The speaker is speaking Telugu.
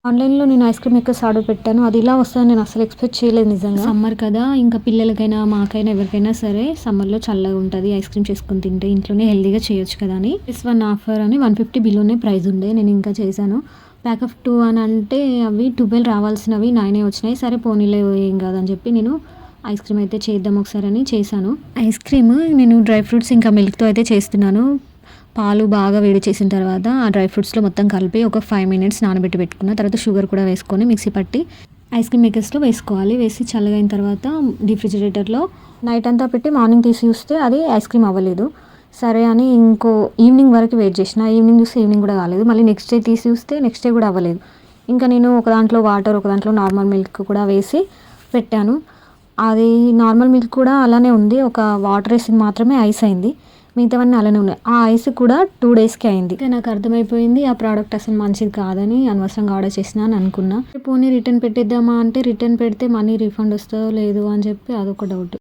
ఆన్‌లైన్‌లో నేను ఐస్ క్రీమ్ మేకర్స్ ఆర్డర్ పెట్టాను. అది ఇలా వస్తదని నేను అసలు ఎక్స్‌పెక్ట్ చేయలేదు నిజంగా. సమ్మర్ కదా! ఇంకా పిల్లలకైనా, మాకైనా ఎవరికైనా సరే సమ్మర్‌లో చల్లగా ఉంటది. ఐస్ క్రీమ్ చేసుకొని తింటే ఇంట్లోనే హెల్తీగా చేయొచ్చు కదా అని +1 ఆఫర్ అని 150 బిలోనే ప్రైస్ ఉండే. నేను ఇంకా చేశాను. ప్యాక్ ఆఫ్ 2 అని అంటే అవి 12 రావాల్సినవి 9 వచ్చినాయి. సరే పోనీలే ఏం కాదని చెప్పి నేను ఐస్ క్రీమ్ అయితే చేద్దాం ఒకసారి అని చేశాను. ఐస్ క్రీమ్ నేను డ్రై ఫ్రూట్స్ ఇంకా మిల్క్‌తో అయితే చేస్తున్నాను. పాలు బాగా వేడి చేసిన తర్వాత ఆ డ్రై ఫ్రూట్స్‌లో మొత్తం కలిపి ఒక 5 మినిట్స్ నానబెట్టి పెట్టుకున్న తర్వాత షుగర్ కూడా వేసుకొని మిక్సీ పట్టి ఐస్ క్రీమ్ మేకర్స్‌లో వేసుకోవాలి. వేసి చల్లగైన తర్వాత రిఫ్రిజిరేటర్‌లో నైట్ అంతా పెట్టి మార్నింగ్ తీసి చూస్తే అది ఐస్ క్రీమ్ అవ్వలేదు. సరే అని ఇంకో ఈవినింగ్ వరకు వెయిట్ చేసిన. ఈవినింగ్ చూస్తే ఈవినింగ్ కూడా కాలేదు. మళ్ళీ నెక్స్ట్ డే తీసి చూస్తే నెక్స్ట్ డే కూడా అవ్వలేదు. ఇంకా నేను ఒక దాంట్లో వాటర్, ఒక దాంట్లో నార్మల్ మిల్క్ కూడా వేసి పెట్టాను. అది నార్మల్ మిల్క్ కూడా అలానే ఉంది. ఒక వాటర్ ఏసింది మాత్రమే ఐస్ అయింది. మిగతావన్నీ అలానే ఉన్నాయి. ఆ ఐస్ కూడా 2 డేస్‌కే అయింది. ఇక నాకు అర్థమైపోయింది ఆ ప్రోడక్ట్ అసలు మంచిది కాదని, అనవసరంగా ఆర్డర్ చేసినా అని అనుకున్నా. పోనీ రిటర్న్ పెట్టేద్దామా అంటే రిటర్న్ పెడితే మనీ రీఫండ్ వస్తదో లేదో అని చెప్పి అదొక డౌట్.